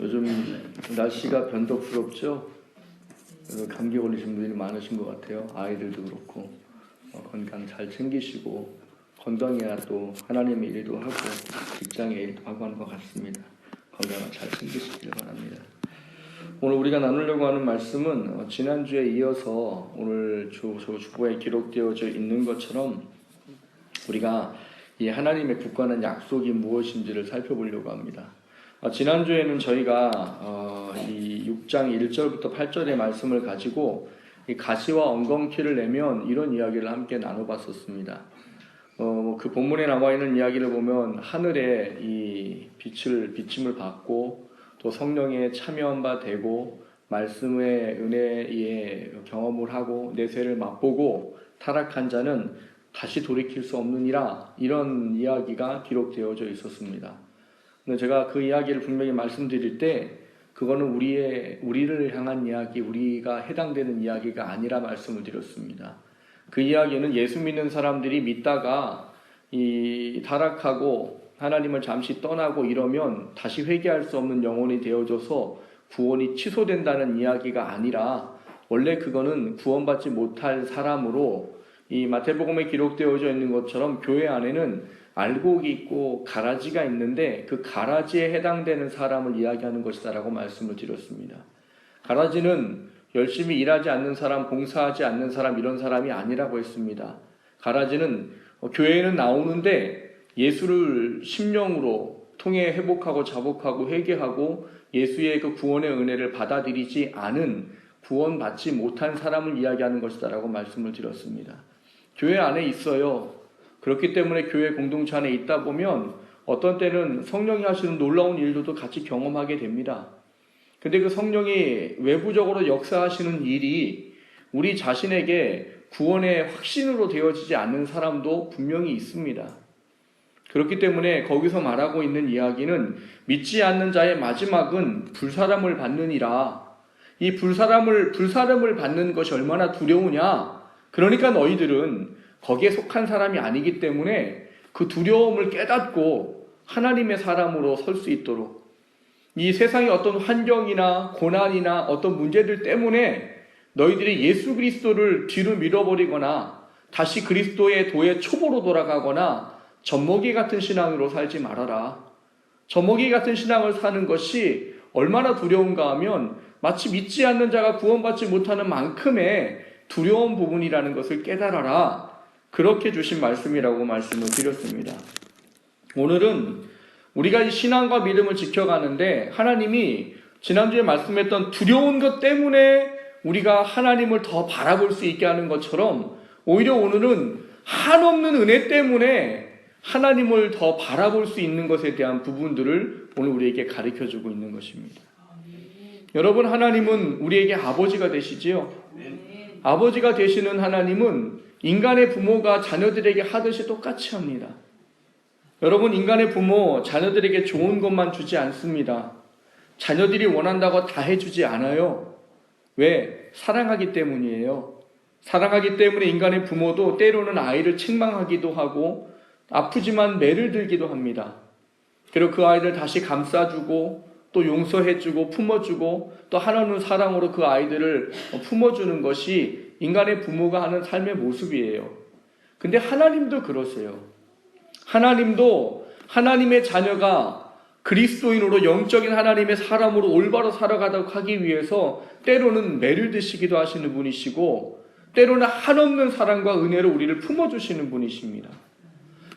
요즘 날씨가 변덕스럽죠? 그래서 감기 걸리신 분들이 많으신 것 같아요. 아이들도 그렇고 건강 잘 챙기시고 건강해야 또 하나님의 일도 하고 직장의 일도 하고 하는 것 같습니다. 건강을 잘 챙기시길 바랍니다. 오늘 우리가 나누려고 하는 말씀은 지난주에 이어서 오늘 주보에 기록되어져 있는 것처럼 우리가 이 하나님의 굳건한 약속이 무엇인지를 살펴보려고 합니다. 지난주에는 저희가 이 6장 1절부터 8절의 말씀을 가지고 이 가시와 엉겅퀴를 내면 이런 이야기를 함께 나눠봤었습니다. 그 본문에 나와 있는 이야기를 보면 하늘에 이 비침을 받고 또 성령에 참여한 바 되고 말씀의 은혜에 경험을 하고 내세를 맛보고 타락한 자는 다시 돌이킬 수 없느니라, 이런 이야기가 기록되어져 있었습니다. 근데 제가 그 이야기를 분명히 말씀드릴 때 그거는 우리를 향한 이야기, 우리가 해당되는 이야기가 아니라 말씀을 드렸습니다. 그 이야기는 예수 믿는 사람들이 믿다가 이 타락하고 하나님을 잠시 떠나고 이러면 다시 회개할 수 없는 영혼이 되어져서 구원이 취소된다는 이야기가 아니라, 원래 그거는 구원받지 못할 사람으로 이 마태복음에 기록되어져 있는 것처럼 교회 안에는 알곡이 있고 가라지가 있는데 그 가라지에 해당되는 사람을 이야기하는 것이다라고 말씀을 드렸습니다. 가라지는 열심히 일하지 않는 사람, 봉사하지 않는 사람, 이런 사람이 아니라고 했습니다. 가라지는 교회에는 나오는데 예수를 심령으로 통해 회복하고 자복하고 회개하고 예수의 그 구원의 은혜를 받아들이지 않은, 구원받지 못한 사람을 이야기하는 것이다라고 말씀을 드렸습니다. 교회 안에 있어요. 그렇기 때문에 교회 공동체 안에 있다 보면 어떤 때는 성령이 하시는 놀라운 일들도 같이 경험하게 됩니다. 근데 그 성령이 외부적으로 역사하시는 일이 우리 자신에게 구원의 확신으로 되어지지 않는 사람도 분명히 있습니다. 그렇기 때문에 거기서 말하고 있는 이야기는 믿지 않는 자의 마지막은 불사람을 받느니라. 이 불사람을 받는 것이 얼마나 두려우냐. 그러니까 너희들은 거기에 속한 사람이 아니기 때문에 그 두려움을 깨닫고 하나님의 사람으로 설 수 있도록, 이 세상의 어떤 환경이나 고난이나 어떤 문제들 때문에 너희들이 예수 그리스도를 뒤로 밀어버리거나 다시 그리스도의 도의 초보로 돌아가거나 젖먹이 같은 신앙으로 살지 말아라. 젖먹이 같은 신앙을 사는 것이 얼마나 두려운가 하면 마치 믿지 않는 자가 구원받지 못하는 만큼의 두려운 부분이라는 것을 깨달아라. 그렇게 주신 말씀이라고 말씀을 드렸습니다. 오늘은 우리가 이 신앙과 믿음을 지켜가는데 하나님이 지난주에 말씀했던 두려운 것 때문에 우리가 하나님을 더 바라볼 수 있게 하는 것처럼 오히려 오늘은 한없는 은혜 때문에 하나님을 더 바라볼 수 있는 것에 대한 부분들을 오늘 우리에게 가르쳐주고 있는 것입니다. 여러분, 하나님은 우리에게 아버지가 되시지요. 아버지가 되시는 하나님은 인간의 부모가 자녀들에게 하듯이 똑같이 합니다. 여러분, 인간의 부모 자녀들에게 좋은 것만 주지 않습니다. 자녀들이 원한다고 다 해주지 않아요. 왜? 사랑하기 때문이에요. 사랑하기 때문에 인간의 부모도 때로는 아이를 책망하기도 하고 아프지만 매를 들기도 합니다. 그리고 그 아이를 다시 감싸주고 또 용서해주고 품어주고 또 한없는 사랑으로 그 아이들을 품어주는 것이 인간의 부모가 하는 삶의 모습이에요. 근데 하나님도 그러세요. 하나님도 하나님의 자녀가 그리스도인으로 영적인 하나님의 사람으로 올바로 살아가도록 하기 위해서 때로는 매를 드시기도 하시는 분이시고 때로는 한없는 사랑과 은혜로 우리를 품어주시는 분이십니다.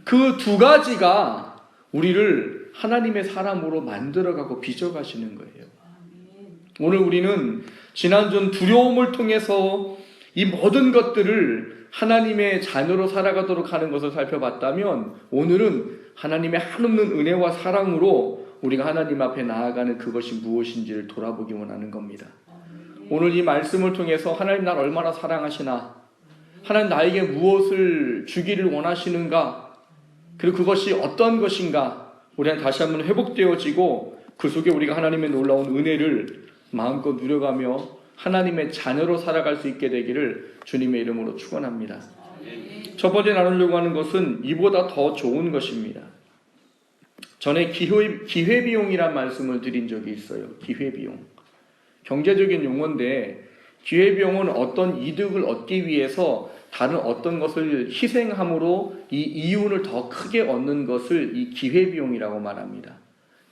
그 두 가지가 우리를 하나님의 사람으로 만들어가고 빚어가시는 거예요. 오늘 우리는 지난주 두려움을 통해서 이 모든 것들을 하나님의 자녀로 살아가도록 하는 것을 살펴봤다면 오늘은 하나님의 한없는 은혜와 사랑으로 우리가 하나님 앞에 나아가는 그것이 무엇인지를 돌아보기 원하는 겁니다. 오늘 이 말씀을 통해서 하나님 날 얼마나 사랑하시나, 하나님 나에게 무엇을 주기를 원하시는가, 그리고 그것이 어떤 것인가, 우리는 다시 한번 회복되어지고 그 속에 우리가 하나님의 놀라운 은혜를 마음껏 누려가며 하나님의 자녀로 살아갈 수 있게 되기를 주님의 이름으로 축원합니다. 첫 번째 나누려고 하는 것은 이보다 더 좋은 것입니다. 전에 기회비용이란 말씀을 드린 적이 있어요. 기회비용. 경제적인 용어인데 기회비용은 어떤 이득을 얻기 위해서 다른 어떤 것을 희생함으로 이 이윤을 더 크게 얻는 것을 이 기회비용이라고 말합니다.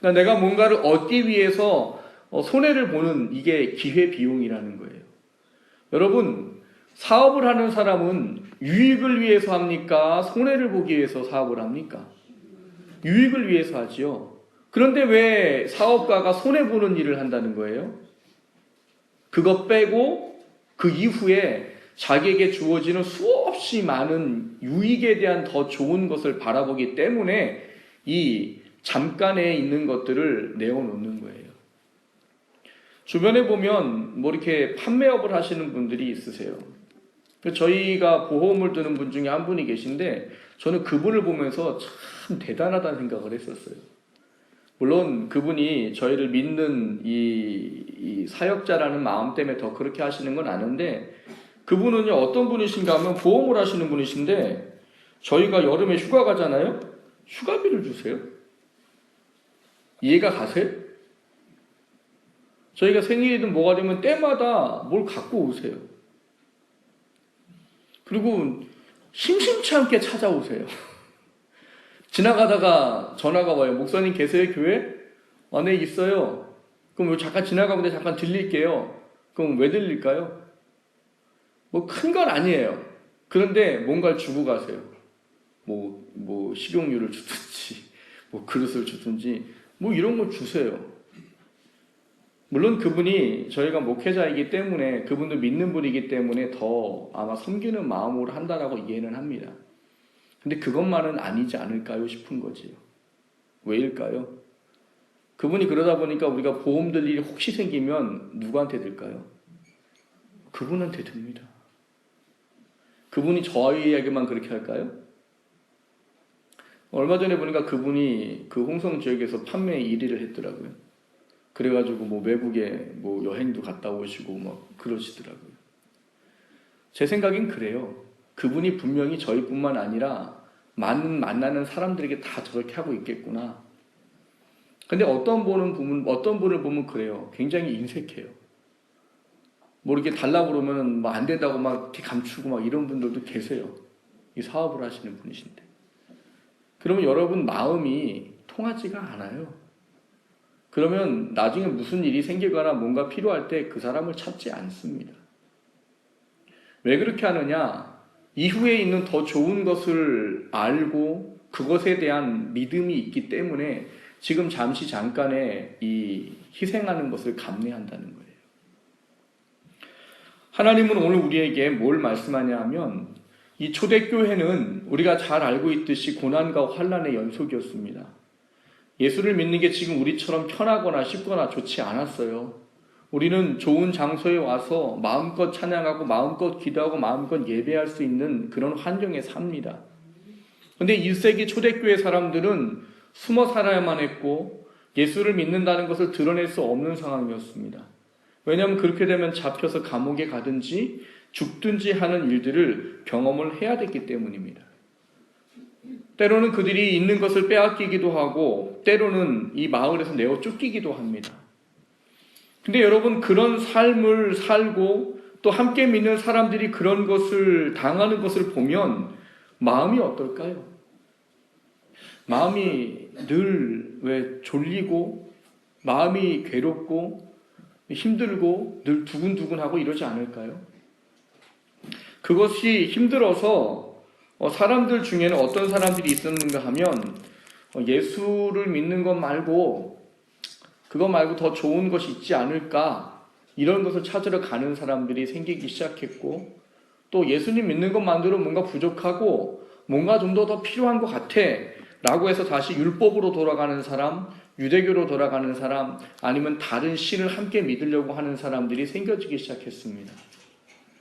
그러니까 내가 뭔가를 얻기 위해서 손해를 보는 이게 기회비용이라는 거예요. 여러분, 사업을 하는 사람은 유익을 위해서 합니까? 손해를 보기 위해서 사업을 합니까? 유익을 위해서 하지요. 그런데 왜 사업가가 손해보는 일을 한다는 거예요? 그것 빼고 그 이후에 자기에게 주어지는 수없이 많은 유익에 대한 더 좋은 것을 바라보기 때문에 이 잠깐에 있는 것들을 내어놓는 거예요. 주변에 보면 뭐 이렇게 판매업을 하시는 분들이 있으세요. 저희가 보험을 드는 분 중에 한 분이 계신데 저는 그분을 보면서 참 대단하다는 생각을 했었어요. 물론 그분이 저희를 믿는 이 사역자라는 마음 때문에 더 그렇게 하시는 건 아는데 그분은요 어떤 분이신가 하면 보험을 하시는 분이신데 저희가 여름에 휴가 가잖아요. 휴가비를 주세요. 이해가 가세요? 저희가 생일이든 뭐가 되면 때마다 뭘 갖고 오세요. 그리고 심심치 않게 찾아오세요. 지나가다가 전화가 와요. 목사님 계세요 교회? 네 있어요. 그럼 잠깐 지나가는데 잠깐 들릴게요. 그럼 왜 들릴까요? 뭐 큰 건 아니에요. 그런데 뭔가를 주고 가세요. 뭐 식용유를 주든지 뭐 그릇을 주든지 뭐 이런 거 주세요. 물론 그분이 저희가 목회자이기 때문에 그분도 믿는 분이기 때문에 더 아마 섬기는 마음으로 한다라고 이해는 합니다. 근데 그것만은 아니지 않을까요 싶은 거지요. 왜일까요? 그분이 그러다 보니까 우리가 보험 들 일이 혹시 생기면 누구한테 들까요? 그분한테 듭니다. 그분이 저희에게만 그렇게 할까요? 얼마 전에 보니까 그분이 그 홍성 지역에서 판매 1위를 했더라고요. 그래가지고 뭐 외국에 뭐 여행도 갔다 오시고 막 그러시더라고요. 제 생각엔 그래요. 그분이 분명히 저희뿐만 아니라 많은 만나는 사람들에게 다 저렇게 하고 있겠구나. 근데 어떤 분을 보면 그래요. 굉장히 인색해요. 뭐 이렇게 달라고 그러면 뭐 안 된다고 막 이렇게 감추고 막 이런 분들도 계세요. 이 사업을 하시는 분이신데. 그러면 여러분 마음이 통하지가 않아요. 그러면 나중에 무슨 일이 생기거나 뭔가 필요할 때 그 사람을 찾지 않습니다. 왜 그렇게 하느냐? 이후에 있는 더 좋은 것을 알고 그것에 대한 믿음이 있기 때문에 지금 잠깐의 이 희생하는 것을 감내한다는 거예요. 하나님은 오늘 우리에게 뭘 말씀하냐 하면 이 초대교회는 우리가 잘 알고 있듯이 고난과 환난의 연속이었습니다. 예수를 믿는 게 지금 우리처럼 편하거나 쉽거나 좋지 않았어요. 우리는 좋은 장소에 와서 마음껏 찬양하고 마음껏 기도하고 마음껏 예배할 수 있는 그런 환경에 삽니다. 그런데 1세기 초대교회 사람들은 숨어 살아야만 했고 예수를 믿는다는 것을 드러낼 수 없는 상황이었습니다. 왜냐하면 그렇게 되면 잡혀서 감옥에 가든지 죽든지 하는 일들을 경험을 해야 됐기 때문입니다. 때로는 그들이 있는 것을 빼앗기기도 하고 때로는 이 마을에서 내어 쫓기기도 합니다. 근데 여러분 그런 삶을 살고 또 함께 믿는 사람들이 그런 것을 당하는 것을 보면 마음이 어떨까요? 마음이 늘 왜 졸리고 마음이 괴롭고 힘들고 늘 두근두근하고 이러지 않을까요? 그것이 힘들어서 사람들 중에는 어떤 사람들이 있었는가 하면 예수를 믿는 것 말고 그거 말고 더 좋은 것이 있지 않을까 이런 것을 찾으러 가는 사람들이 생기기 시작했고 또 예수님 믿는 것만으로 뭔가 부족하고 뭔가 좀 더 필요한 것 같아 라고 해서 다시 율법으로 돌아가는 사람, 유대교로 돌아가는 사람 아니면 다른 신을 함께 믿으려고 하는 사람들이 생겨지기 시작했습니다.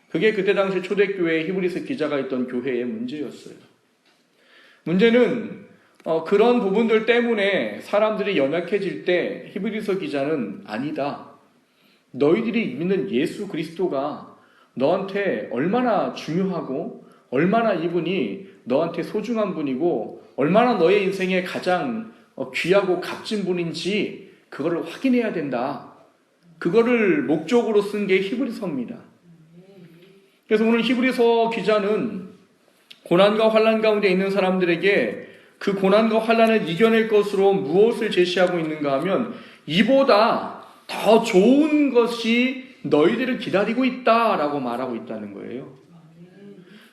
그게 그때 당시 초대교회 히브리서 기자가 있던 교회의 문제였어요. 문제는 그런 부분들 때문에 사람들이 연약해질 때 히브리서 기자는 아니다. 너희들이 믿는 예수 그리스도가 너한테 얼마나 중요하고 얼마나 이분이 너한테 소중한 분이고 얼마나 너의 인생에 가장 귀하고 값진 분인지 그거를 확인해야 된다. 그거를 목적으로 쓴 게 히브리서입니다. 그래서 오늘 히브리서 기자는 고난과 환난 가운데 있는 사람들에게 그 고난과 환난을 이겨낼 것으로 무엇을 제시하고 있는가 하면 이보다 더 좋은 것이 너희들을 기다리고 있다라고 말하고 있다는 거예요.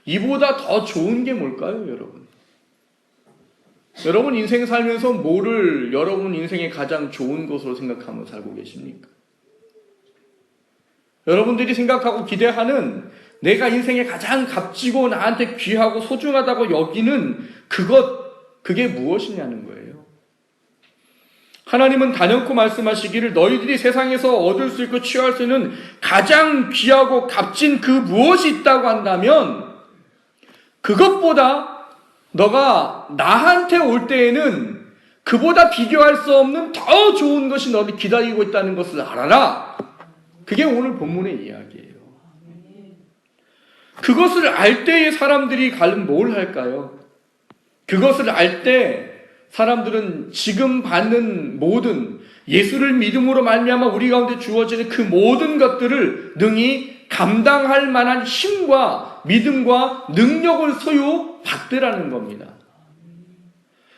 이보다 더 좋은 게 뭘까요, 여러분? 여러분 인생 살면서 뭐를 여러분 인생의 가장 좋은 것으로 생각하며 살고 계십니까? 여러분들이 생각하고 기대하는 내가 인생에 가장 값지고 나한테 귀하고 소중하다고 여기는 그게 무엇이냐는 거예요. 하나님은 단연코 말씀하시기를 너희들이 세상에서 얻을 수 있고 취할 수 있는 가장 귀하고 값진 그 무엇이 있다고 한다면 그것보다 너가 나한테 올 때에는 그보다 비교할 수 없는 더 좋은 것이 너를 기다리고 있다는 것을 알아라. 그게 오늘 본문의 이야기예요. 그것을 알 때의 사람들이 뭘 할까요? 그것을 알 때 사람들은 지금 받는 모든 예수를 믿음으로 말미암아 우리 가운데 주어지는 그 모든 것들을 능히 감당할 만한 힘과 믿음과 능력을 소유받더라는 겁니다.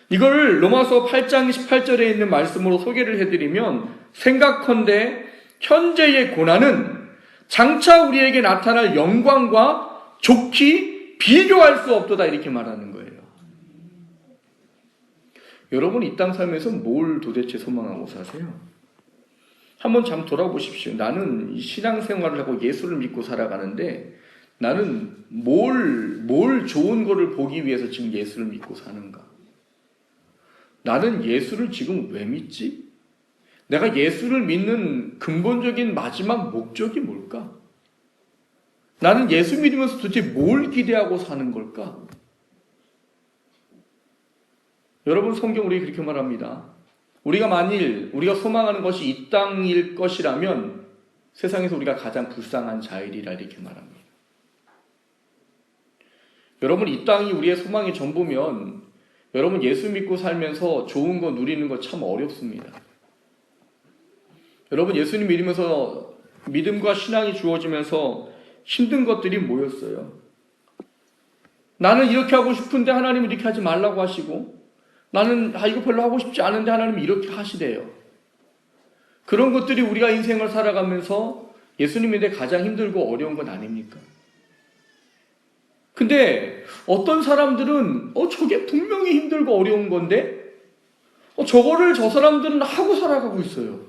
이걸 로마서 8장 18절에 있는 말씀으로 소개를 해드리면 생각컨대 현재의 고난은 장차 우리에게 나타날 영광과 좋게 비교할 수 없도다 이렇게 말하는 거예요. 여러분 이 땅 살면서 뭘 도대체 소망하고 사세요? 한번 잠 돌아보십시오. 나는 신앙생활을 하고 예수를 믿고 살아가는데 나는 뭘 좋은 거를 보기 위해서 지금 예수를 믿고 사는가? 나는 예수를 지금 왜 믿지? 내가 예수를 믿는 근본적인 마지막 목적이 뭘까? 나는 예수 믿으면서 도대체 뭘 기대하고 사는 걸까? 여러분 성경 우리 그렇게 말합니다. 우리가 만일 우리가 소망하는 것이 이 땅일 것이라면 세상에서 우리가 가장 불쌍한 자일이라 이렇게 말합니다. 여러분 이 땅이 우리의 소망의 전부면 여러분 예수 믿고 살면서 좋은 거 누리는 거 참 어렵습니다. 여러분 예수님 믿으면서 믿음과 신앙이 주어지면서 힘든 것들이 뭐였어요? 나는 이렇게 하고 싶은데 하나님은 이렇게 하지 말라고 하시고 나는 이거 별로 하고 싶지 않은데 하나님은 이렇게 하시대요. 그런 것들이 우리가 인생을 살아가면서 예수님 믿에 가장 힘들고 어려운 건 아닙니까? 근데 어떤 사람들은 저게 분명히 힘들고 어려운 건데 저거를 저 사람들은 하고 살아가고 있어요.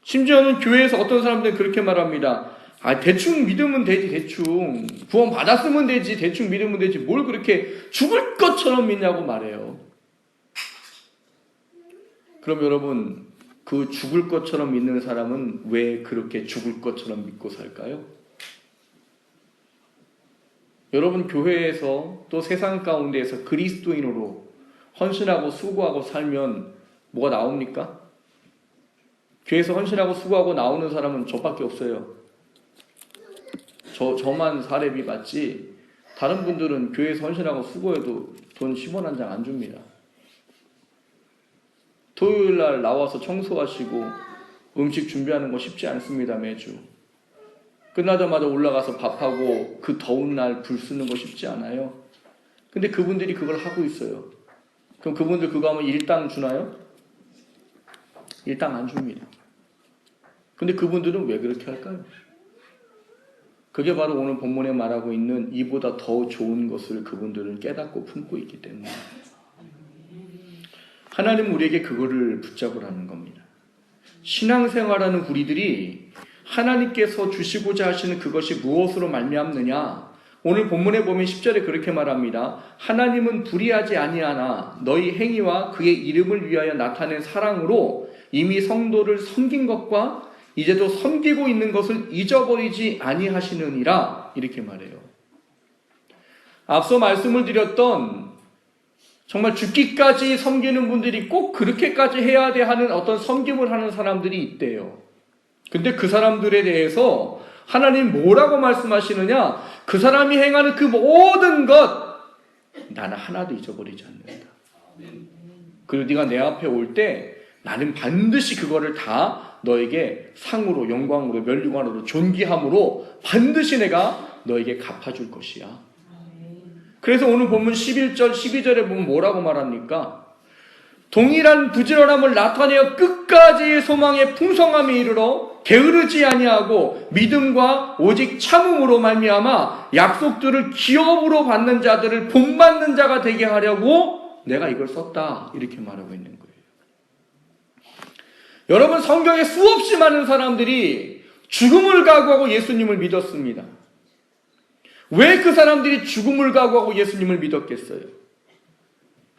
심지어는 교회에서 어떤 사람들은 그렇게 말합니다. 대충 믿으면 되지, 대충. 구원 받았으면 되지, 대충 믿으면 되지. 뭘 그렇게 죽을 것처럼 믿냐고 말해요. 그럼 여러분, 그 죽을 것처럼 믿는 사람은 왜 그렇게 죽을 것처럼 믿고 살까요? 여러분, 교회에서 또 세상 가운데에서 그리스도인으로 헌신하고 수고하고 살면 뭐가 나옵니까? 교회에서 헌신하고 수고하고 나오는 사람은 저밖에 없어요. 저만 사례비 받지 다른 분들은 교회에서 헌신하고 수고해도 돈 10원 한 장 안 줍니다. 토요일날 나와서 청소하시고 음식 준비하는 거 쉽지 않습니다. 매주 끝나자마자 올라가서 밥하고 그 더운 날 불 쓰는 거 쉽지 않아요. 근데 그분들이 그걸 하고 있어요. 그럼 그분들 그거 하면 일당 주나요? 일당 안 줍니다. 근데 그분들은 왜 그렇게 할까요? 그게 바로 오늘 본문에 말하고 있는 이보다 더 좋은 것을 그분들은 깨닫고 품고 있기 때문에 하나님은 우리에게 그거를 붙잡으라는 겁니다. 신앙생활하는 우리들이 하나님께서 주시고자 하시는 그것이 무엇으로 말미암느냐? 오늘 본문에 보면 10절에 그렇게 말합니다. 하나님은 불의하지 아니하나 너희 행위와 그의 이름을 위하여 나타낸 사랑으로 이미 성도를 섬긴 것과 이제도 섬기고 있는 것을 잊어버리지 아니하시느니라 이렇게 말해요. 앞서 말씀을 드렸던 정말 죽기까지 섬기는 분들이 꼭 그렇게까지 해야 돼 하는 어떤 섬김을 하는 사람들이 있대요. 근데 그 사람들에 대해서 하나님 뭐라고 말씀하시느냐? 그 사람이 행하는 그 모든 것 나는 하나도 잊어버리지 않는다. 그리고 네가 내 앞에 올 때 나는 반드시 그거를 다 너에게 상으로, 영광으로, 면류관으로, 존귀함으로 반드시 내가 너에게 갚아줄 것이야. 그래서 오늘 본문 11절, 12절에 보면 뭐라고 말합니까? 동일한 부지런함을 나타내어 끝까지의 소망의 풍성함에 이르러 게으르지 아니하고 믿음과 오직 참음으로 말미암아 약속들을 기업으로 받는 자들을 본받는 자가 되게 하려고 내가 이걸 썼다. 이렇게 말하고 있는 거예요. 여러분, 성경에 수없이 많은 사람들이 죽음을 각오하고 예수님을 믿었습니다. 왜 그 사람들이 죽음을 각오하고 예수님을 믿었겠어요?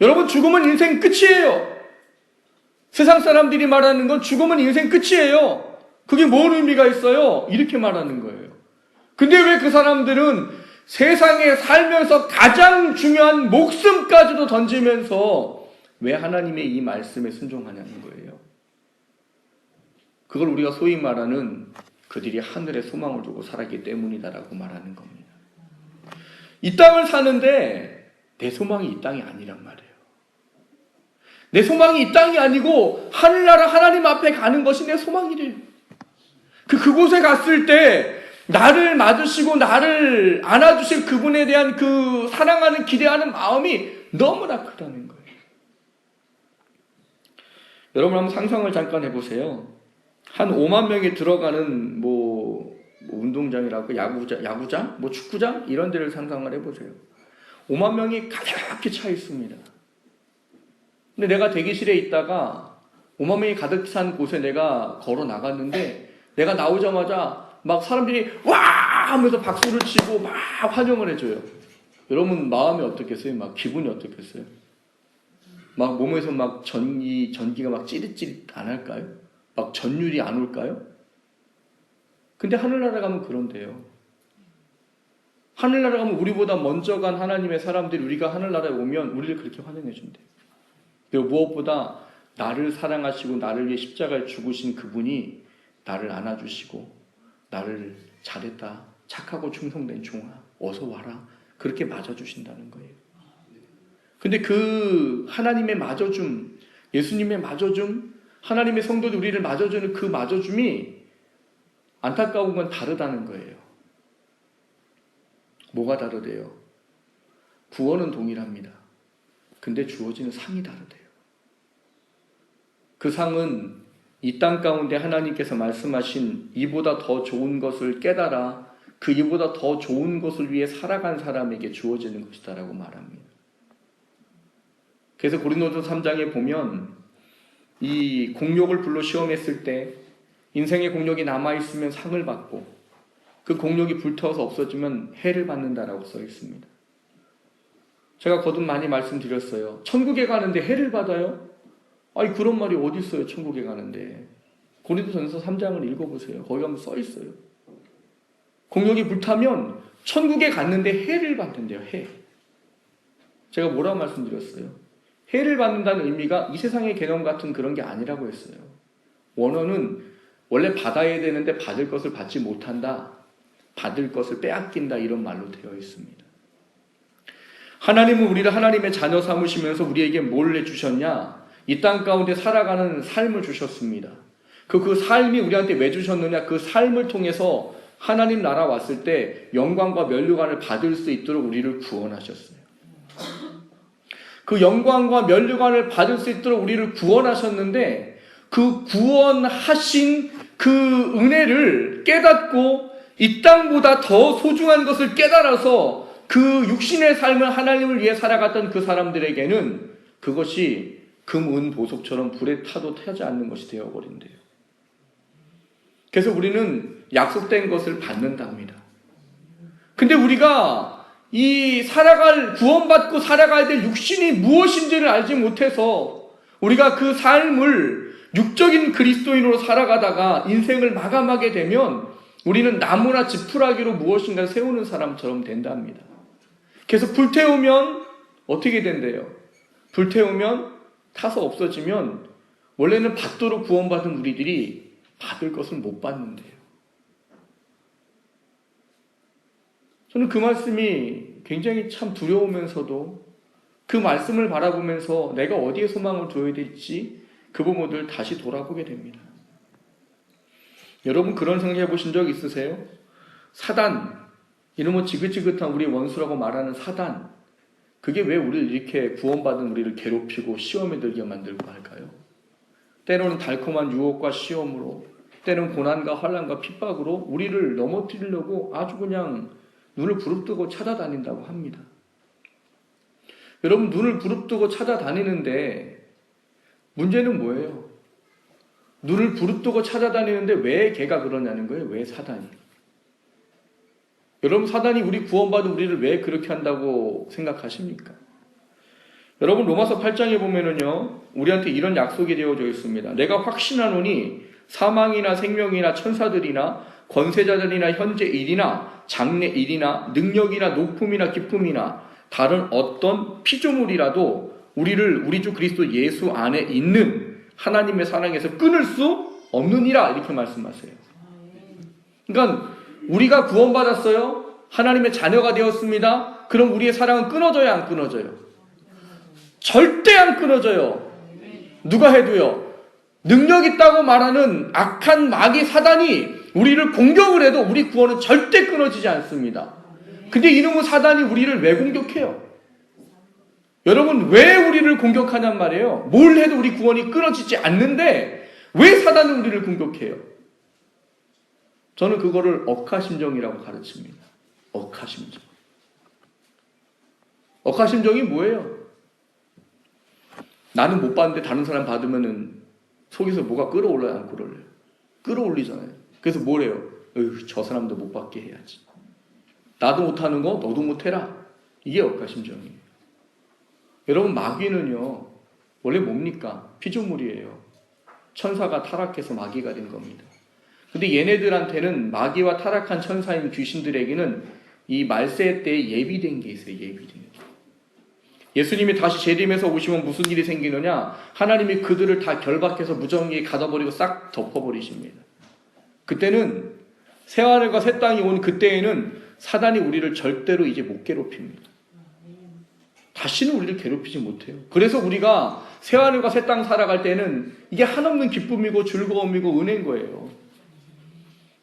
여러분, 죽음은 인생 끝이에요. 세상 사람들이 말하는 건 죽음은 인생 끝이에요. 그게 뭔 의미가 있어요? 이렇게 말하는 거예요. 근데 왜 그 사람들은 세상에 살면서 가장 중요한 목숨까지도 던지면서 왜 하나님의 이 말씀에 순종하냐는 거예요. 그걸 우리가 소위 말하는 그들이 하늘에 소망을 두고 살았기 때문이다라고 말하는 겁니다. 이 땅을 사는데 내 소망이 이 땅이 아니란 말이에요. 내 소망이 이 땅이 아니고 하늘나라 하나님 앞에 가는 것이 내 소망이래요. 그곳에 갔을 때 나를 맞으시고 나를 안아주실 그분에 대한 그 사랑하는 기대하는 마음이 너무나 크다는 거예요. 여러분 한번 상상을 잠깐 해보세요. 한 5만 명이 들어가는 뭐 운동장이라고 야구장, 뭐 축구장 이런 데를 상상을 해보세요. 5만 명이 가득히 차 있습니다. 근데 내가 대기실에 있다가 5만 명이 가득 찬 곳에 내가 걸어 나갔는데 내가 나오자마자 막 사람들이 와 하면서 박수를 치고 막 환영을 해줘요. 여러분 마음이 어떻겠어요? 막 기분이 어떻겠어요? 막 몸에서 막 전기가 막 찌릿찌릿 안 할까요? 막 전율이 안 올까요? 근데 하늘나라 가면 그런데요. 하늘나라 가면 우리보다 먼저 간 하나님의 사람들이 우리가 하늘나라에 오면 우리를 그렇게 환영해 준대요. 그리고 무엇보다 나를 사랑하시고 나를 위해 십자가에 죽으신 그분이 나를 안아주시고 나를 잘했다, 착하고 충성된 종아, 어서 와라 그렇게 맞아주신다는 거예요. 근데 그 하나님의 맞아줌, 예수님의 맞아줌, 하나님의 성도들 우리를 맞아주는 그 맞아줌이 안타까운 건 다르다는 거예요. 뭐가 다르대요? 구원은 동일합니다. 근데 주어지는 상이 다르대요. 그 상은 이 땅 가운데 하나님께서 말씀하신 이보다 더 좋은 것을 깨달아 그 이보다 더 좋은 것을 위해 살아간 사람에게 주어지는 것이다라고 말합니다. 그래서 고린도서 3장에 보면 이 공력을 불러 시험했을 때 인생의 공력이 남아있으면 상을 받고 그 공력이 불타서 없어지면 해를 받는다라고 써 있습니다. 제가 거듭 많이 말씀드렸어요. 천국에 가는데 해를 받아요? 아니 그런 말이 어디 있어요? 천국에 가는데. 고린도전서 3장을 읽어보세요. 거기 가면 써 있어요. 공력이 불타면 천국에 갔는데 해를 받는데요. 해. 제가 뭐라고 말씀드렸어요? 해를 받는다는 의미가 이 세상의 개념 같은 그런 게 아니라고 했어요. 원어는 원래 받아야 되는데 받을 것을 받지 못한다. 받을 것을 빼앗긴다. 이런 말로 되어 있습니다. 하나님은 우리를 하나님의 자녀 삼으시면서 우리에게 뭘 내주셨냐? 이 땅 가운데 살아가는 삶을 주셨습니다. 그 삶이 우리한테 왜 주셨느냐? 그 삶을 통해서 하나님 나라 왔을 때 영광과 면류관을 받을 수 있도록 우리를 구원하셨어요. 그 영광과 면류관을 받을 수 있도록 우리를 구원하셨는데 그 구원하신 그 은혜를 깨닫고 이 땅보다 더 소중한 것을 깨달아서 그 육신의 삶을 하나님을 위해 살아갔던 그 사람들에게는 그것이 금, 은, 보석처럼 불에 타도 타지 않는 것이 되어버린대요. 그래서 우리는 약속된 것을 받는답니다. 근데 우리가 이 구원받고 살아가야 될 육신이 무엇인지를 알지 못해서 우리가 그 삶을 육적인 그리스도인으로 살아가다가 인생을 마감하게 되면 우리는 나무나 지푸라기로 무엇인가 세우는 사람처럼 된답니다. 그래서 불태우면 어떻게 된대요? 불태우면 타서 없어지면 원래는 받도록 구원받은 우리들이 받을 것을 못 받는데요. 저는 그 말씀이 굉장히 참 두려우면서도 그 말씀을 바라보면서 내가 어디에 소망을 둬야 될지 그 부분들 다시 돌아보게 됩니다. 여러분 그런 생각해 보신 적 있으세요? 사단, 이놈의 지긋지긋한 우리 원수라고 말하는 사단, 그게 왜 우리를 이렇게 구원받은 우리를 괴롭히고 시험에 들게 만들고 할까요? 때로는 달콤한 유혹과 시험으로, 때로는 고난과 환난과 핍박으로 우리를 넘어뜨리려고 아주 그냥 눈을 부릅뜨고 찾아다닌다고 합니다. 여러분 눈을 부릅뜨고 찾아다니는데 문제는 뭐예요? 눈을 부릅뜨고 찾아다니는데 왜 걔가 그러냐는 거예요. 왜 사단이? 여러분 사단이 우리 구원받은 우리를 왜 그렇게 한다고 생각하십니까? 여러분 로마서 8장에 보면은요 우리한테 이런 약속이 되어져 있습니다. 내가 확신하노니 사망이나 생명이나 천사들이나 권세자들이나 현재 일이나 장래 일이나 능력이나 높음이나 기쁨이나 다른 어떤 피조물이라도 우리를 우리 주 그리스도 예수 안에 있는 하나님의 사랑에서 끊을 수 없느니라 이렇게 말씀하세요. 그러니까 우리가 구원받았어요. 하나님의 자녀가 되었습니다. 그럼 우리의 사랑은 끊어져요, 안 끊어져요? 절대 안 끊어져요. 누가 해도요. 능력 있다고 말하는 악한 마귀 사단이 우리를 공격을 해도 우리 구원은 절대 끊어지지 않습니다. 근데 이놈의 사단이 우리를 왜 공격해요? 여러분 왜 우리를 공격하냔 말이에요. 뭘 해도 우리 구원이 끊어지지 않는데 왜 사단은 우리를 공격해요? 저는 그거를 억하심정이라고 가르칩니다. 억하심정. 억하심정이 뭐예요? 나는 못 받는데 다른 사람 받으면은 속에서 뭐가 끌어올라요, 안 끌어올려요? 끌어올리잖아요. 그래서 뭐래요? 저 사람도 못 받게 해야지. 나도 못하는 거 너도 못해라. 이게 억하심정이에요. 여러분 마귀는요 원래 뭡니까? 피조물이에요. 천사가 타락해서 마귀가 된 겁니다. 근데 얘네들한테는 마귀와 타락한 천사인 귀신들에게는 이 말세 때에 예비된 게 있어요. 예비된 게. 예수님이 다시 재림해서 오시면 무슨 일이 생기느냐? 하나님이 그들을 다 결박해서 무정리에 가둬버리고 싹 덮어버리십니다. 그때는 새하늘과 새 땅이 온 그때에는 사단이 우리를 절대로 이제 못 괴롭힙니다. 다시는 우리를 괴롭히지 못해요. 그래서 우리가 새하늘과 새 땅 살아갈 때는 이게 한없는 기쁨이고 즐거움이고 은혜인 거예요.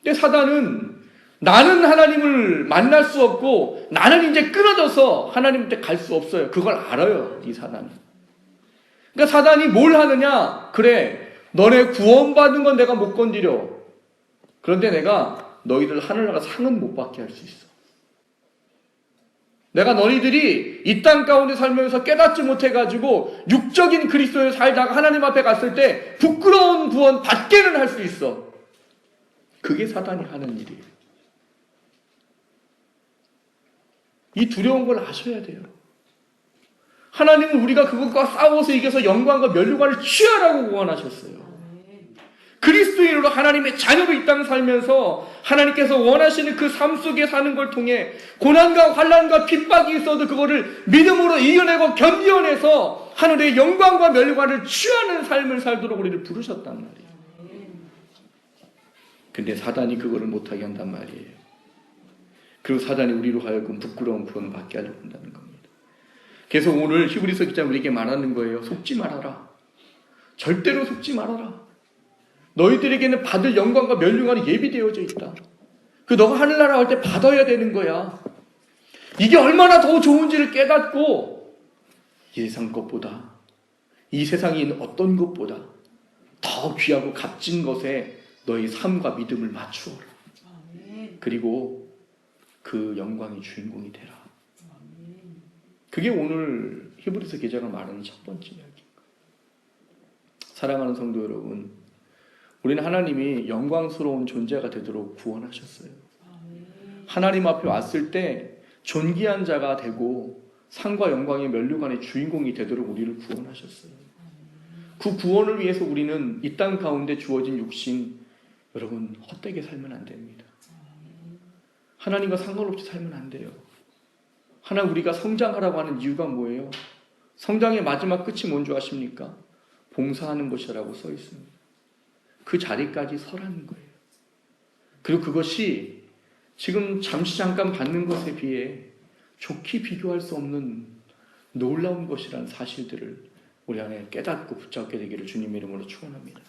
근데 사단은 나는 하나님을 만날 수 없고 나는 이제 끊어져서 하나님한테 갈 수 없어요. 그걸 알아요. 이 사단이. 그러니까 사단이 뭘 하느냐? 그래 너네 구원받은 건 내가 못 건드려. 그런데 내가 너희들 하늘나라 상은 못 받게 할 수 있어. 내가 너희들이 이 땅 가운데 살면서 깨닫지 못해가지고 육적인 그리스도에 살다가 하나님 앞에 갔을 때 부끄러운 구원 받게는 할 수 있어. 그게 사단이 하는 일이에요. 이 두려운 걸 아셔야 돼요. 하나님은 우리가 그것과 싸워서 이겨서 영광과 면류관을 취하라고 구원하셨어요. 그리스도인으로 하나님의 자녀로 이 땅 살면서 하나님께서 원하시는 그 삶 속에 사는 걸 통해 고난과 환난과 핍박이 있어도 그거를 믿음으로 이겨내고 견뎌내서 하늘의 영광과 면류관을 취하는 삶을 살도록 우리를 부르셨단 말이에요. 근데 사단이 그거를 못하게 한단 말이에요. 그리고 사단이 우리로 하여금 부끄러운 구원을 받게 하려고 한다는 겁니다. 그래서 오늘 히브리서 기자 우리에게 말하는 거예요. 속지 말아라. 절대로 속지 말아라. 너희들에게는 받을 영광과 면류관이 예비되어져 있다. 그 너가 하늘나라 갈 때 받아야 되는 거야. 이게 얼마나 더 좋은지를 깨닫고 이 세상 것보다 이 세상에 있는 어떤 것보다 더 귀하고 값진 것에 너희 삶과 믿음을 맞추어라. 그리고 그 영광의 주인공이 되라. 그게 오늘 히브리서 기자가 말하는 첫 번째 이야기입니다. 사랑하는 성도 여러분, 우리는 하나님이 영광스러운 존재가 되도록 구원하셨어요. 하나님 앞에 왔을 때 존귀한 자가 되고 상과 영광의 면류관의 주인공이 되도록 우리를 구원하셨어요. 그 구원을 위해서 우리는 이 땅 가운데 주어진 육신, 여러분 헛되게 살면 안 됩니다. 하나님과 상관없이 살면 안 돼요. 하나님 우리가 성장하라고 하는 이유가 뭐예요? 성장의 마지막 끝이 뭔지 아십니까? 봉사하는 것이라고 써 있습니다. 그 자리까지 서라는 거예요. 그리고 그것이 지금 잠시 잠깐 받는 것에 비해 좋게 비교할 수 없는 놀라운 것이라는 사실들을 우리 안에 깨닫고 붙잡게 되기를 주님의 이름으로 축원합니다.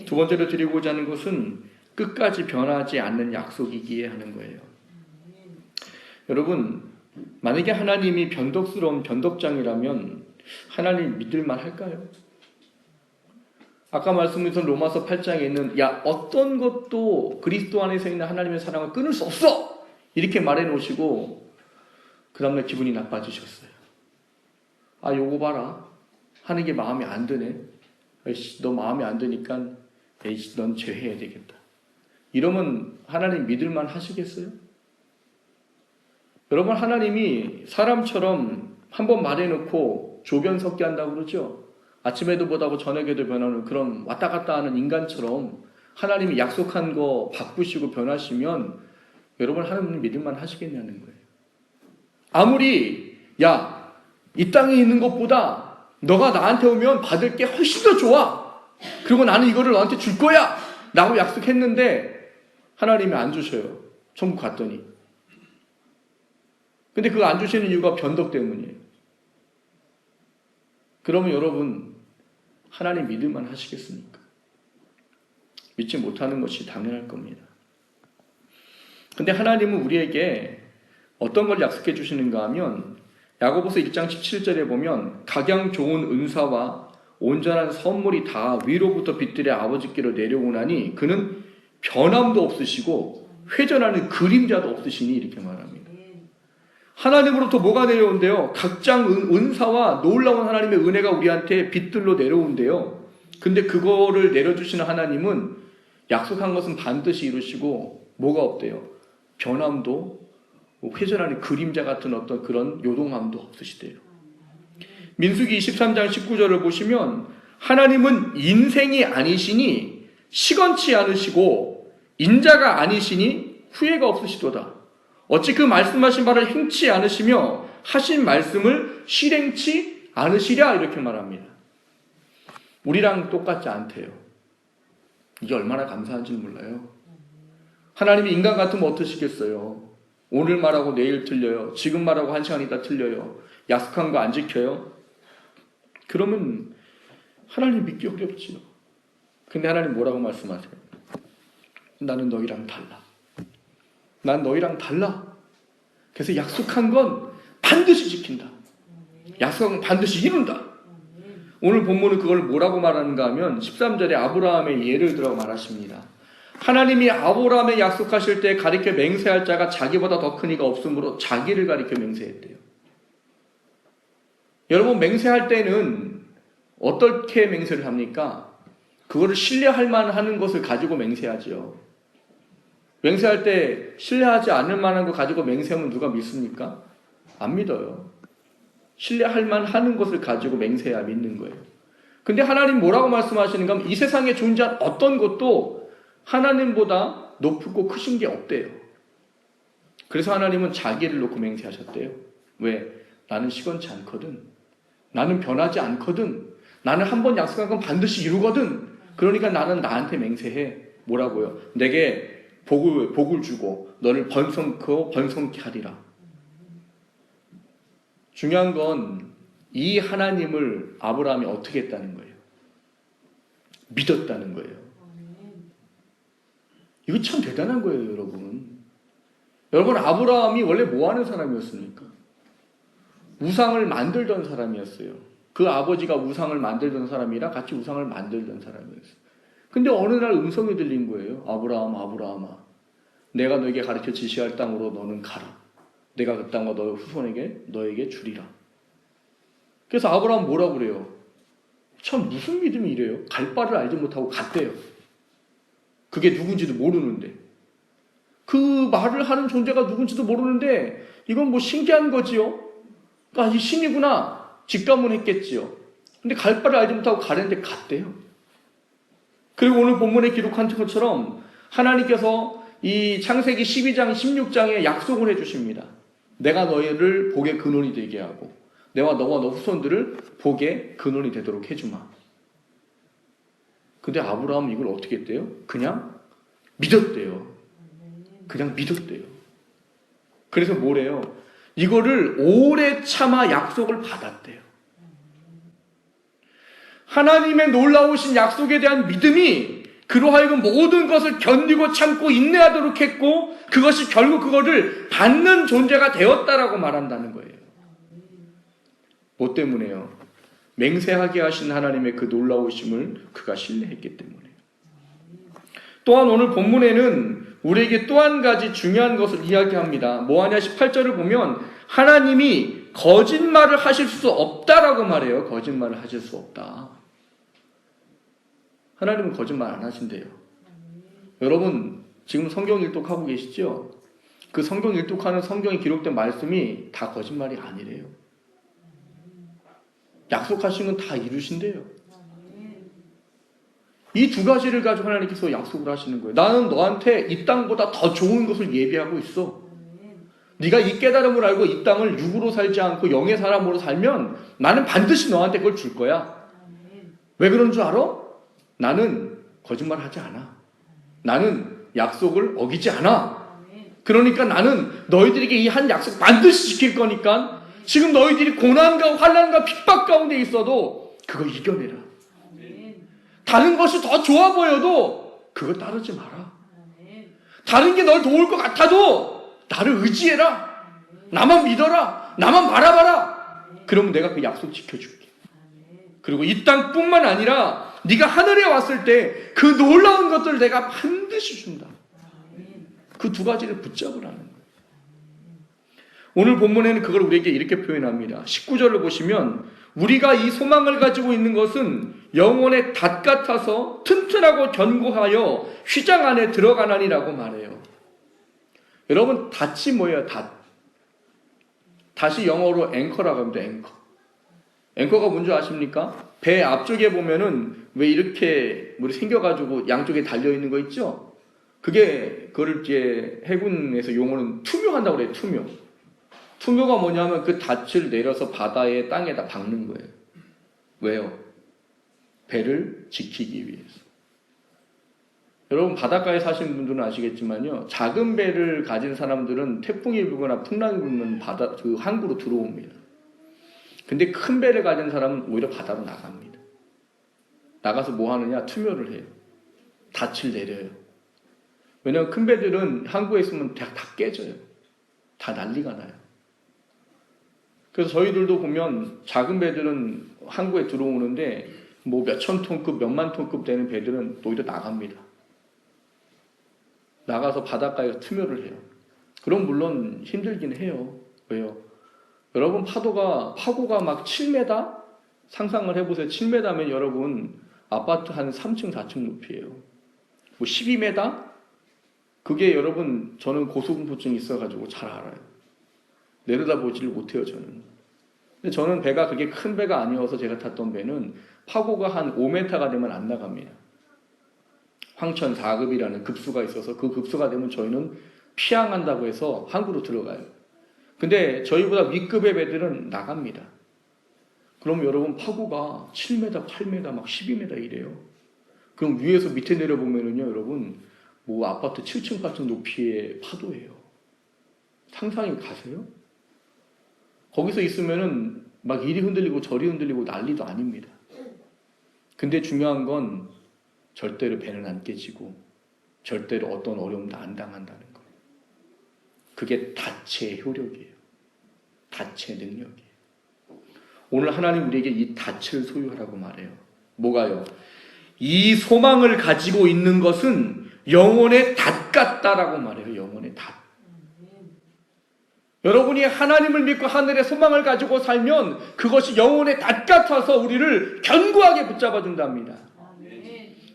두 번째로 드리고자 하는 것은 끝까지 변하지 않는 약속이기에 하는 거예요. 여러분, 만약에 하나님이 변덕스러운 변덕장이라면 하나님 믿을만 할까요? 아까 말씀드린 로마서 8장에 있는 어떤 것도 그리스도 안에서 있는 하나님의 사랑을 끊을 수 없어! 이렇게 말해 놓으시고 그 다음날 기분이 나빠지셨어요. 요거 봐라. 하는 게 마음에 안 드네. 너 마음에 안 드니까 넌 죄해야 되겠다. 이러면 하나님 믿을만 하시겠어요? 여러분, 하나님이 사람처럼 한번 말해놓고 조변 섞게 한다고 그러죠. 아침에도 못하고 저녁에도 변하는 그런 왔다 갔다 하는 인간처럼 하나님이 약속한 거 바꾸시고 변하시면 여러분, 하나님 믿을만 하시겠냐는 거예요. 아무리 이 땅에 있는 것보다 너가 나한테 오면 받을 게 훨씬 더 좋아. 그리고 나는 이거를 너한테 줄 거야 라고 약속했는데 하나님이 안 주셔요. 천국 갔더니. 근데 그거 안 주시는 이유가 변덕 때문이에요. 그러면 여러분, 하나님 믿을만 하시겠습니까? 믿지 못하는 것이 당연할 겁니다. 근데 하나님은 우리에게 어떤 걸 약속해 주시는가 하면 야고보서 1장 17절에 보면 각양 좋은 은사와 온전한 선물이 다 위로부터 빛들의 아버지께로 내려오나니 그는 변함도 없으시고 회전하는 그림자도 없으시니 이렇게 말합니다. 하나님으로부터 뭐가 내려온대요? 각장 은사와 놀라운 하나님의 은혜가 우리한테 빛들로 내려온대요. 근데 그거를 내려주시는 하나님은 약속한 것은 반드시 이루시고 뭐가 없대요? 변함도 회전하는 그림자 같은 어떤 그런 요동함도 없으시대요. 민수기 23장 19절을 보시면 하나님은 인생이 아니시니 시건치 않으시고 인자가 아니시니 후회가 없으시도다. 어찌 그 말씀하신 바를 행치 않으시며 하신 말씀을 실행치 않으시랴 이렇게 말합니다. 우리랑 똑같지 않대요. 이게 얼마나 감사한지는 몰라요. 하나님이 인간 같으면 어떠시겠어요? 오늘 말하고 내일 틀려요. 지금 말하고 1시간 있다 틀려요. 약속한 거 안 지켜요. 그러면 하나님 믿기 어렵지요. 근데 하나님 뭐라고 말씀하세요? 나는 너희랑 달라. 난 너희랑 달라. 그래서 약속한 건 반드시 지킨다. 약속한 건 반드시 이룬다. 오늘 본문은 그걸 뭐라고 말하는가 하면 13절에 아브라함의 예를 들어 말하십니다. 하나님이 아브라함에 약속하실 때 가리켜 맹세할 자가 자기보다 더 큰 이가 없으므로 자기를 가리켜 맹세했대요. 여러분, 맹세할 때는 어떻게 맹세를 합니까? 그거를 신뢰할 만한 것을 가지고 맹세하죠. 맹세할 때 신뢰하지 않을 만한 거 가지고 맹세하면 누가 믿습니까? 안 믿어요. 신뢰할 만한 것을 가지고 맹세해야 믿는 거예요. 근데 하나님 뭐라고 말씀하시는가 하면 이 세상에 존재한 어떤 것도 하나님보다 높고 크신 게 없대요. 그래서 하나님은 자기를 놓고 맹세하셨대요. 왜? 나는 시건치 않거든. 나는 변하지 않거든. 나는 한번 약속한 건 반드시 이루거든. 그러니까 나는 나한테 맹세해. 뭐라고요? 내게 복을 주고 너를 번성케 하리라. 중요한 건 이 하나님을 아브라함이 어떻게 했다는 거예요? 믿었다는 거예요. 이거 참 대단한 거예요, 여러분. 여러분, 아브라함이 원래 뭐 하는 사람이었습니까? 우상을 만들던 사람이었어요. 그 아버지가 우상을 만들던 사람이라 같이 우상을 만들던 사람이었어요. 근데 어느 날 음성이 들린 거예요. 아브라함, 아브라함아, 내가 너에게 가르쳐 지시할 땅으로 너는 가라. 내가 그 땅과 너의 후손에게 너에게 주리라. 그래서 아브라함 뭐라고 그래요? 참 무슨 믿음이 이래요? 갈 바를 알지 못하고 갔대요. 그게 누군지도 모르는데. 그 말을 하는 존재가 누군지도 모르는데 이건 뭐 신기한 거지요? 이 신이구나. 직감은 했겠지요. 근데 갈 바를 알지 못하고 가는데 갔대요. 그리고 오늘 본문에 기록한 것처럼 하나님께서 이 창세기 12장 16장에 약속을 해주십니다. 내가 너희를 복의 근원이 되게 하고 내가 너와 너 후손들을 복의 근원이 되도록 해주마. 근데 아브라함은 이걸 어떻게 했대요? 그냥 믿었대요. 그냥 믿었대요. 그래서 뭐래요? 이거를 오래 참아 약속을 받았대요. 하나님의 놀라우신 약속에 대한 믿음이 그로 하여금 모든 것을 견디고 참고 인내하도록 했고 그것이 결국 그거를 받는 존재가 되었다라고 말한다는 거예요. 뭐 때문에요? 맹세하게 하신 하나님의 그 놀라우심을 그가 신뢰했기 때문에요. 또한 오늘 본문에는 우리에게 또 한 가지 중요한 것을 이야기합니다. 뭐하냐 18절을 보면 하나님이 거짓말을 하실 수 없다라고 말해요. 거짓말을 하실 수 없다. 하나님은 거짓말 안 하신대요. 여러분 지금 성경 일독하고 계시죠? 그 성경 일독하는 성경에 기록된 말씀이 다 거짓말이 아니래요. 약속하신 건 다 이루신대요. 이 두 가지를 가지고 하나님께서 약속을 하시는 거예요. 나는 너한테 이 땅보다 더 좋은 것을 예비하고 있어. 네가 이 깨달음을 알고 이 땅을 육으로 살지 않고 영의 사람으로 살면 나는 반드시 너한테 그걸 줄 거야. 왜 그런 줄 알아? 나는 거짓말하지 않아. 나는 약속을 어기지 않아. 그러니까 나는 너희들에게 이 한 약속 반드시 지킬 거니까 지금 너희들이 고난과 환난과 핍박 가운데 있어도 그거 이겨내라. 다른 것이 더 좋아 보여도 그거 따르지 마라. 다른 게 널 도울 것 같아도 나를 의지해라. 나만 믿어라. 나만 바라봐라. 그러면 내가 그 약속 지켜줄게. 그리고 이 땅뿐만 아니라 네가 하늘에 왔을 때 그 놀라운 것들을 내가 반드시 준다. 그 두 가지를 붙잡으라는 거예요. 오늘 본문에는 그걸 우리에게 이렇게 표현합니다. 19절을 보시면 우리가 이 소망을 가지고 있는 것은 영혼의 닷 같아서 튼튼하고 견고하여 휘장 안에 들어가나니라고 말해요. 여러분 닷이 뭐예요? 닷이 영어로 앵커라고 합니다. 앵커가 뭔지 아십니까? 배 앞쪽에 보면은 왜 이렇게 생겨가지고 양쪽에 달려있는 거 있죠? 그거를 이제 해군에서 용어는 투묘한다고 그래요. 투묘가 뭐냐면 그 닻을 내려서 바다에 땅에다 박는 거예요. 왜요? 배를 지키기 위해서. 여러분 바닷가에 사시는 분들은 아시겠지만요. 작은 배를 가진 사람들은 태풍이 불거나 풍랑이 불면 그 항구로 들어옵니다. 근데 큰 배를 가진 사람은 오히려 바다로 나갑니다. 나가서 뭐 하느냐? 투묘를 해요. 닻을 내려요. 왜냐하면 큰 배들은 항구에 있으면 다 깨져요. 다 난리가 나요. 그래서 저희들도 보면 작은 배들은 항구에 들어오는데 뭐 몇천 톤급, 몇만 톤급 되는 배들은 오히려 나갑니다. 나가서 바닷가에서 투묘를 해요. 그럼 물론 힘들긴 해요. 왜요? 여러분 파고가 막 7m? 상상을 해보세요. 7m면 여러분 아파트 한 3층, 4층 높이에요. 뭐 12m? 그게 여러분 저는 고소공포증이 있어가지고 잘 알아요. 내려다보지를 못해요 저는. 근데 저는 배가 그게 큰 배가 아니어서 제가 탔던 배는 파고가 한 5m가 되면 안 나갑니다. 황천 4급이라는 급수가 있어서 그 급수가 되면 저희는 피항한다고 해서 항구로 들어가요. 근데 저희보다 윗급의 배들은 나갑니다. 그럼 여러분 파고가 7m, 8m, 막 12m 이래요. 그럼 위에서 밑에 내려보면은요 여러분 뭐 아파트 7층, 8층 높이의 파도예요. 상상이 가세요? 거기서 있으면은 막 이리 흔들리고 저리 흔들리고 난리도 아닙니다. 근데 중요한 건 절대로 배는 안 깨지고 절대로 어떤 어려움도 안 당한다는 거예요. 그게 닻의 효력이에요. 닻의 능력이에요. 오늘 하나님 우리에게 이 닻을 소유하라고 말해요. 뭐가요? 이 소망을 가지고 있는 것은 영혼의 닷 같다라고 말해요. 영혼의 닷. 여러분이 하나님을 믿고 하늘의 소망을 가지고 살면 그것이 영혼의 닷 같아서 우리를 견고하게 붙잡아 준답니다.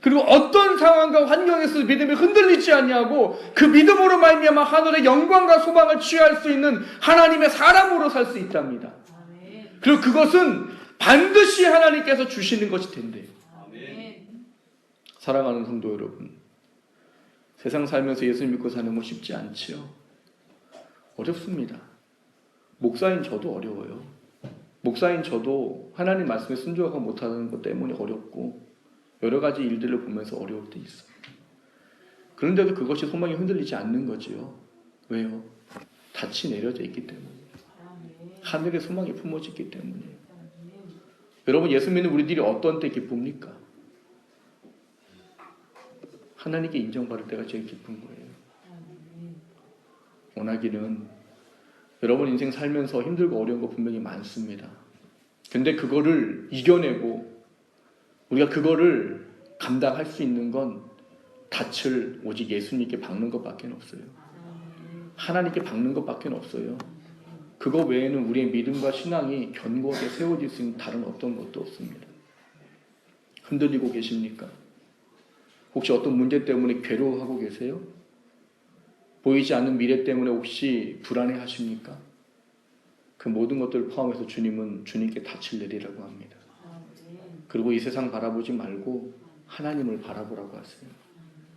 그리고 어떤 상황과 환경에서 믿음이 흔들리지 않냐고 그 믿음으로 말미암아 하늘의 영광과 소망을 취할 수 있는 하나님의 사람으로 살 수 있답니다. 그리고 그것은 반드시 하나님께서 주시는 것이 된대요. 사랑하는 성도 여러분, 세상 살면서 예수 믿고 사는 건 쉽지 않지요. 어렵습니다. 목사인 저도 어려워요. 목사인 저도 하나님 말씀에 순종하고 못하는 것 때문에 어렵고 여러 가지 일들을 보면서 어려울 때 있어요. 그런데도 그것이 소망이 흔들리지 않는 거지요. 왜요? 닻이 내려져 있기 때문에. 하늘의 소망이 품어지기 때문이에요. 여러분, 예수 믿는 우리들이 어떤 때 기쁩니까? 하나님께 인정받을 때가 제일 기쁜 거예요. 원하기는 여러분 인생 살면서 힘들고 어려운 거 분명히 많습니다. 근데 그거를 이겨내고 우리가 그거를 감당할 수 있는 건 닻을 오직 예수님께 박는 것밖에 없어요. 하나님께 박는 것밖에 없어요. 그거 외에는 우리의 믿음과 신앙이 견고하게 세워질 수 있는 다른 어떤 것도 없습니다. 흔들리고 계십니까? 혹시 어떤 문제 때문에 괴로워하고 계세요? 보이지 않는 미래 때문에 혹시 불안해하십니까? 그 모든 것들을 포함해서 주님은 주님께 닻을 내리라고 합니다. 그리고 이 세상 바라보지 말고 하나님을 바라보라고 하세요.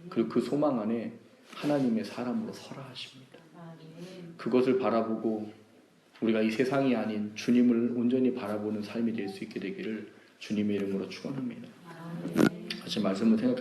그리고 그 소망 안에 하나님의 사람으로 서라 하십니다. 그것을 바라보고 우리가 이 세상이 아닌 주님을 온전히 바라보는 삶이 될 수 있게 되기를 주님의 이름으로 축원합니다. 같이 말씀을 생각합니다.